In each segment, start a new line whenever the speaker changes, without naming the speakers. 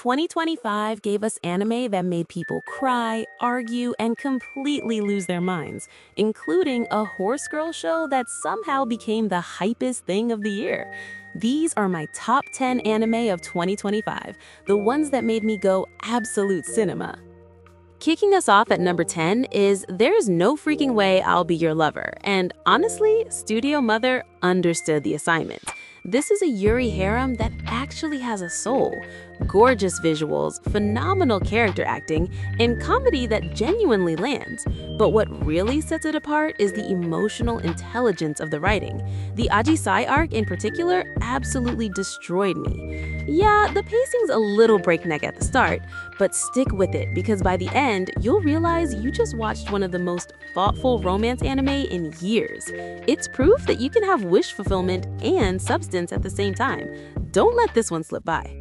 2025 gave us anime that made people cry, argue, and completely lose their minds, including a horse girl show that somehow became the hypest thing of the year. These are my top 10 anime of 2025, the ones that made me go absolute cinema. Kicking us off at number 10 is There's No Freaking Way I'll Be Your Lover, and honestly, Studio Mother understood the assignment. This is a Yuri harem that actually has a soul. Gorgeous visuals, phenomenal character acting, and comedy that genuinely lands. But what really sets it apart is the emotional intelligence of the writing. The Reze arc in particular absolutely destroyed me. Yeah, the pacing's a little breakneck at the start, but stick with it because by the end, you'll realize you just watched one of the most thoughtful romance anime in years. It's proof that you can have wish fulfillment and substance at the same time. Don't let this one slip by.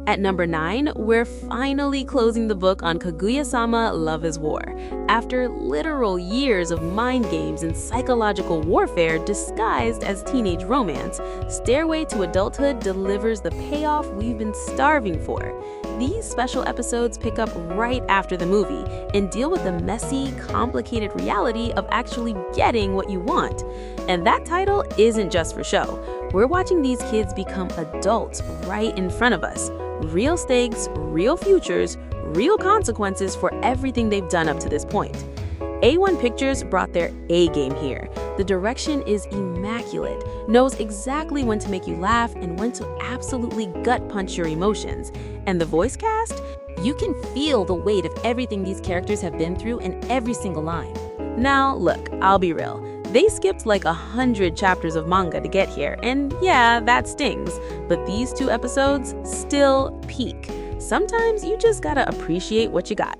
At number 9, we're finally closing the book on Kaguya-sama Love is War. After literal years of mind games and psychological warfare disguised as teenage romance, Stairway to Adulthood delivers the payoff we've been starving for. These special episodes pick up right after the movie and deal with the messy, complicated reality of actually getting what you want. And that title isn't just for show. We're watching these kids become adults right in front of us. Real stakes, real futures, real consequences for everything they've done up to this point. A1 Pictures brought their A game here. The direction is immaculate, knows exactly when to make you laugh and when to absolutely gut punch your emotions. And the voice cast? You can feel the weight of everything these characters have been through in every single line. Now, look, I'll be real. They skipped like 100 chapters of manga to get here, and yeah, that stings. But these 2 episodes still peak. Sometimes you just gotta appreciate what you got.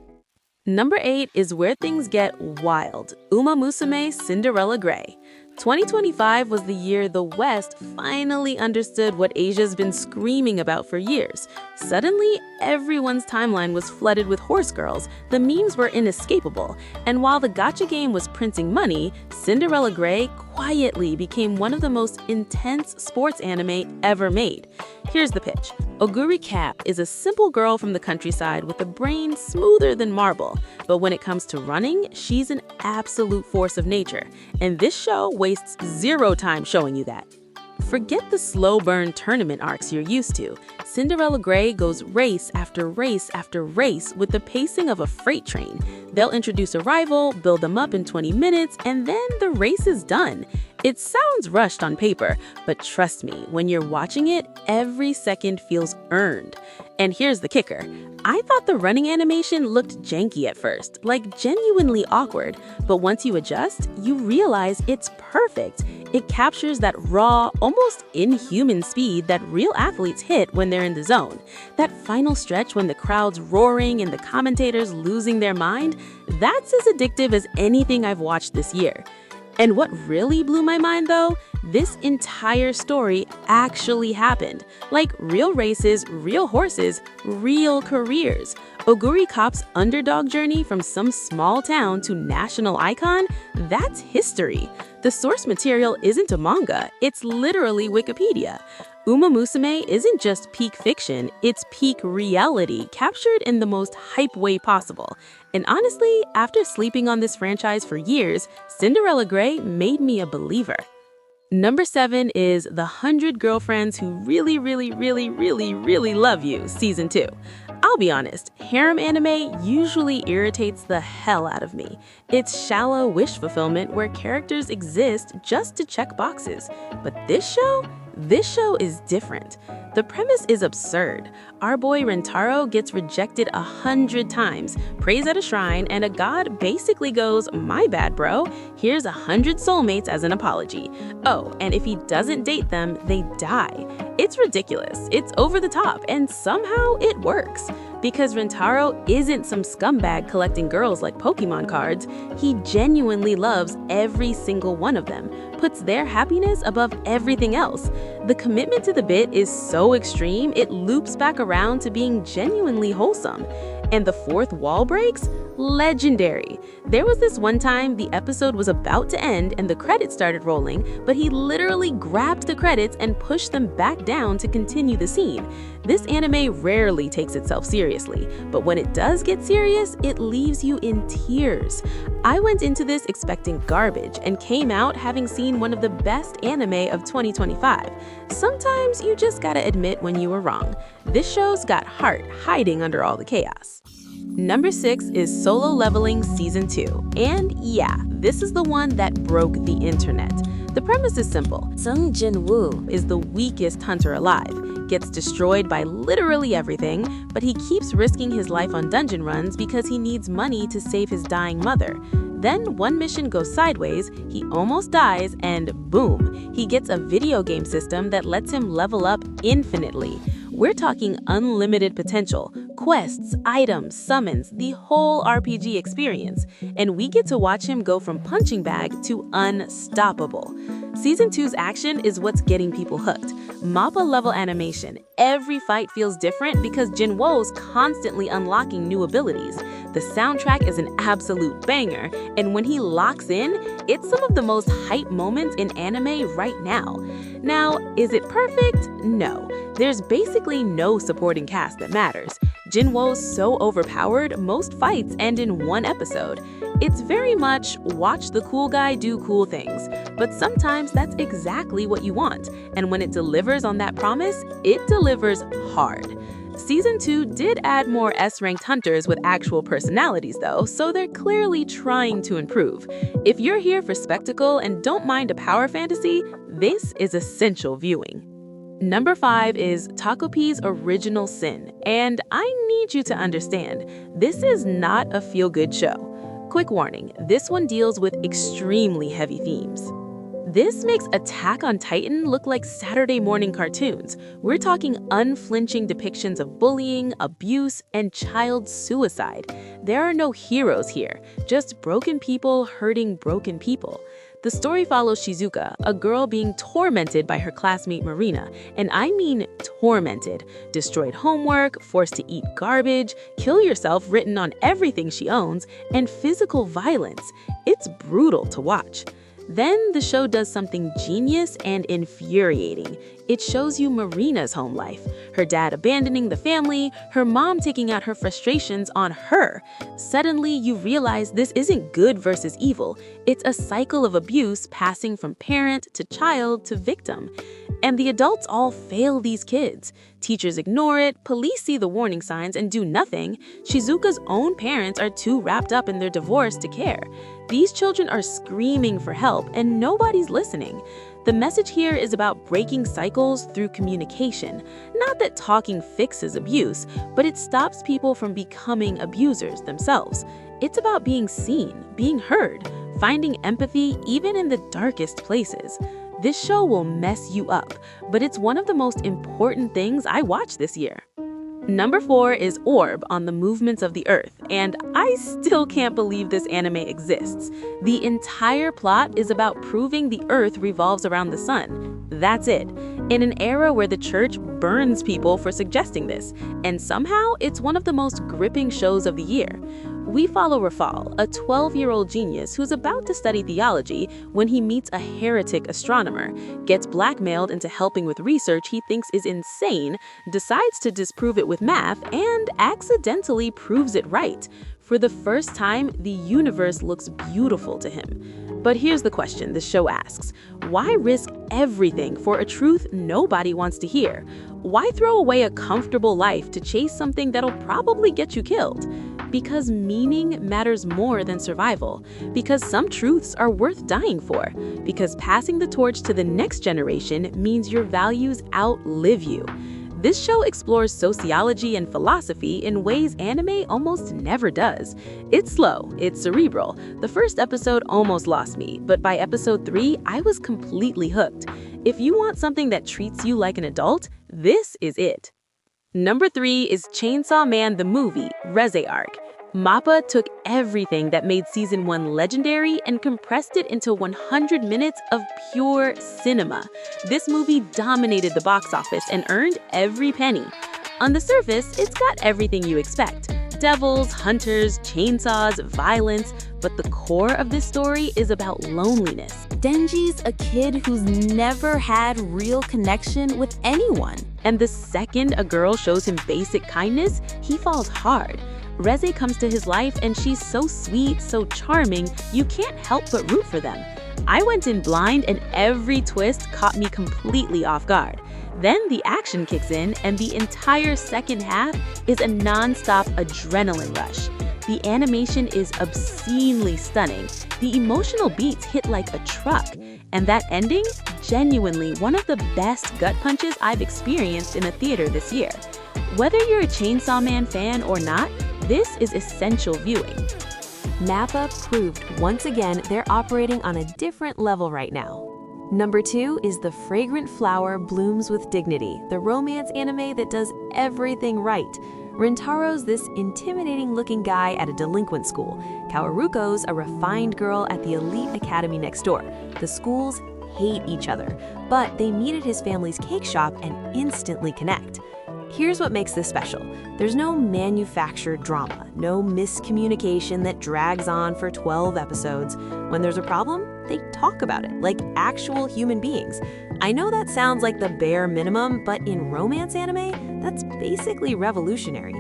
Number 8 is Where Things Get Wild, Musume Cinderella Gray. 2025 was the year the West finally understood what Asia's been screaming about for years. Suddenly, everyone's timeline was flooded with horse girls, the memes were inescapable, and while the gacha game was printing money, Cinderella Gray quietly became one of the most intense sports anime ever made. Here's the pitch. Oguri Cap is a simple girl from the countryside with a brain smoother than marble, but when it comes to running, she's an absolute force of nature, and this show wastes 0 time showing you that. Forget the slow burn tournament arcs you're used to. Cinderella Gray goes race after race after race with the pacing of a freight train. They'll introduce a rival, build them up in 20 minutes, and then the race is done. It sounds rushed on paper, but trust me, when you're watching it, every second feels earned. And here's the kicker. I thought the running animation looked janky at first, like genuinely awkward, but once you adjust, you realize it's perfect. It captures that raw, almost inhuman speed that real athletes hit when they're in the zone. That final stretch when the crowd's roaring and the commentators losing their mind, that's as addictive as anything I've watched this year. And what really blew my mind though, this entire story actually happened. Like real races, real horses, real careers. Oguri Cop's underdog journey from some small town to national icon, that's history. The source material isn't a manga, it's literally Wikipedia. Musume isn't just peak fiction, it's peak reality, captured in the most hype way possible. And honestly, after sleeping on this franchise for years, Cinderella Gray made me a believer. Number 7 is The 100 Girlfriends Who Really Love You, Season 2. I'll be honest, harem anime usually irritates the hell out of me. It's shallow wish fulfillment where characters exist just to check boxes. But this show is different. The premise is absurd. Our boy Rentaro gets rejected 100 times, prays at a shrine, and a god basically goes, "My bad, bro. Here's 100 soulmates as an apology. Oh, and if he doesn't date them, they die." It's ridiculous, it's over the top, and somehow it works. Because Rentaro isn't some scumbag collecting girls like Pokemon cards, he genuinely loves every single one of them, puts their happiness above everything else. The commitment to the bit is so extreme, it loops back around to being genuinely wholesome. And the fourth wall breaks? Legendary. There was this one time the episode was about to end and the credits started rolling, but he literally grabbed the credits and pushed them back down to continue the scene. This anime rarely takes itself seriously, but when it does get serious, it leaves you in tears. I went into this expecting garbage and came out having seen one of the best anime of 2025. Sometimes you just gotta admit when you were wrong. This show's got heart hiding under all the chaos. Number 6 is Solo Leveling Season 2. And yeah, this is the one that broke the internet. The premise is simple. Sung Jin-woo is the weakest hunter alive, gets destroyed by literally everything, but he keeps risking his life on dungeon runs because he needs money to save his dying mother. Then one mission goes sideways, he almost dies, and boom, he gets a video game system that lets him level up infinitely. We're talking unlimited potential, quests, items, summons, the whole RPG experience, and we get to watch him go from punching bag to unstoppable. Season 2's action is what's getting people hooked. MAPPA level animation. Every fight feels different because Jinwo's constantly unlocking new abilities. The soundtrack is an absolute banger, and when he locks in, it's some of the most hype moments in anime right now. Now, is it perfect? No. There's basically no supporting cast that matters. Jinwo's so overpowered, most fights end in one episode. It's very much watch the cool guy do cool things, but sometimes that's exactly what you want, and when it delivers on that promise, it delivers hard. Season 2 did add more S-ranked hunters with actual personalities though, so they're clearly trying to improve. If you're here for spectacle and don't mind a power fantasy, this is essential viewing. Number 5 is Takopi's Original Sin, and I need you to understand, this is not a feel-good show. Quick warning, this one deals with extremely heavy themes. This makes Attack on Titan look like Saturday morning cartoons. We're talking unflinching depictions of bullying, abuse, and child suicide. There are no heroes here, just broken people hurting broken people. The story follows Shizuka, a girl being tormented by her classmate Marina, and I mean tormented. Destroyed homework, forced to eat garbage, kill yourself written on everything she owns, and physical violence. It's brutal to watch. Then the show does something genius and infuriating. It shows you Marina's home life, her dad abandoning the family, her mom taking out her frustrations on her. Suddenly, you realize this isn't good versus evil. It's a cycle of abuse passing from parent to child to victim. And the adults all fail these kids. Teachers ignore it, police see the warning signs and do nothing. Shizuka's own parents are too wrapped up in their divorce to care. These children are screaming for help and nobody's listening. The message here is about breaking cycles through communication. Not that talking fixes abuse, but it stops people from becoming abusers themselves. It's about being seen, being heard, finding empathy even in the darkest places. This show will mess you up, but it's one of the most important things I watched this year. Number 4 is Orb on the Movements of the Earth, and I still can't believe this anime exists. The entire plot is about proving the Earth revolves around the sun. That's it. In an era where the church burns people for suggesting this, and somehow it's one of the most gripping shows of the year. We follow Rafal, a 12-year-old genius who's about to study theology when he meets a heretic astronomer, gets blackmailed into helping with research he thinks is insane, decides to disprove it with math, and accidentally proves it right. For the first time, the universe looks beautiful to him. But here's the question the show asks. Why risk everything for a truth nobody wants to hear? Why throw away a comfortable life to chase something that'll probably get you killed? Because meaning matters more than survival. Because some truths are worth dying for. Because passing the torch to the next generation means your values outlive you. This show explores sociology and philosophy in ways anime almost never does. It's slow, it's cerebral. The first episode almost lost me, but by episode 3, I was completely hooked. If you want something that treats you like an adult, this is it. Number 3 is Chainsaw Man the movie, Reze Arc. MAPPA took everything that made Season 1 legendary and compressed it into 100 minutes of pure cinema. This movie dominated the box office and earned every penny. On the surface, it's got everything you expect. Devils, hunters, chainsaws, violence, but the core of this story is about loneliness. Denji's a kid who's never had real connection with anyone. And the second a girl shows him basic kindness, he falls hard. Reze comes to his life and she's so sweet, so charming, you can't help but root for them. I went in blind and every twist caught me completely off guard. Then the action kicks in and the entire second half is a non-stop adrenaline rush. The animation is obscenely stunning, the emotional beats hit like a truck, and that ending, genuinely one of the best gut punches I've experienced in a theater this year. Whether you're a Chainsaw Man fan or not, this is essential viewing. MAPPA proved once again they're operating on a different level right now. Number 2 is The Fragrant Flower Blooms with Dignity, the romance anime that does everything right. Rintaro's this intimidating-looking guy at a delinquent school. Kaoruko's a refined girl at the elite academy next door. The schools hate each other, but they meet at his family's cake shop and instantly connect. Here's what makes this special. There's no manufactured drama, no miscommunication that drags on for 12 episodes. When there's a problem, they talk about it like actual human beings. I know that sounds like the bare minimum, but in romance anime, that's basically revolutionary.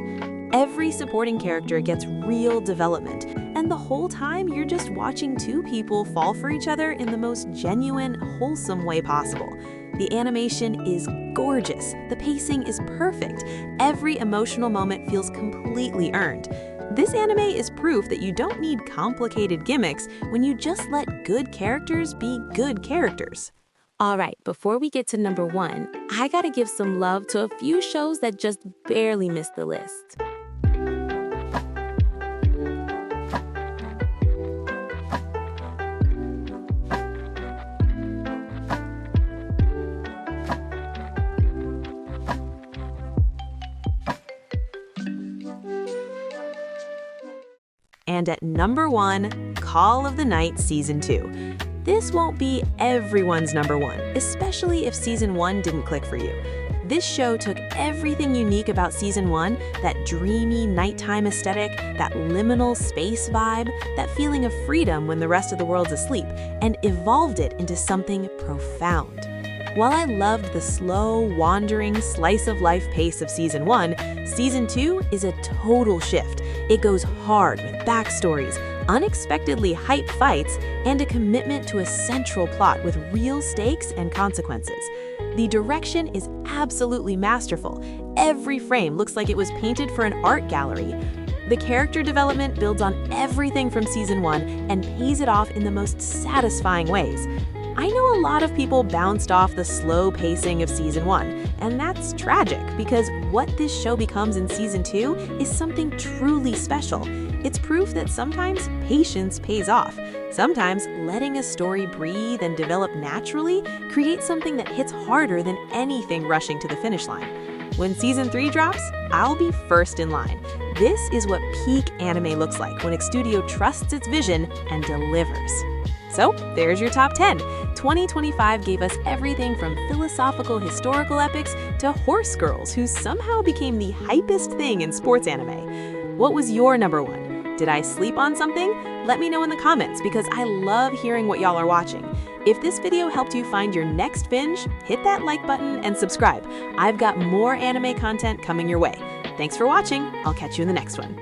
Every supporting character gets real development, and the whole time you're just watching two people fall for each other in the most genuine, wholesome way possible. The animation is gorgeous, the pacing is perfect, every emotional moment feels completely earned. This anime is proof that you don't need complicated gimmicks when you just let good characters be good characters. Alright, before we get to number 1, I gotta give some love to a few shows that just barely missed the list. And at number 1, Call of the Night Season 2. This won't be everyone's number 1, especially if Season 1 didn't click for you. This show took everything unique about Season 1, that dreamy nighttime aesthetic, that liminal space vibe, that feeling of freedom when the rest of the world's asleep, and evolved it into something profound. While I loved the slow, wandering, slice-of-life pace of Season 1, Season 2 is a total shift. It goes hard with backstories, unexpectedly hype fights, and a commitment to a central plot with real stakes and consequences. The direction is absolutely masterful. Every frame looks like it was painted for an art gallery. The character development builds on everything from Season 1 and pays it off in the most satisfying ways. I know a lot of people bounced off the slow pacing of Season 1, and that's tragic because what this show becomes in Season 2 is something truly special. It's proof that sometimes patience pays off. Sometimes letting a story breathe and develop naturally creates something that hits harder than anything rushing to the finish line. When Season 3 drops, I'll be first in line. This is what peak anime looks like when a studio trusts its vision and delivers. So, there's your top 10. 2025 gave us everything from philosophical historical epics to horse girls who somehow became the hypest thing in sports anime. What was your number 1? Did I sleep on something? Let me know in the comments because I love hearing what y'all are watching. If this video helped you find your next binge, hit that like button and subscribe. I've got more anime content coming your way. Thanks for watching. I'll catch you in the next one.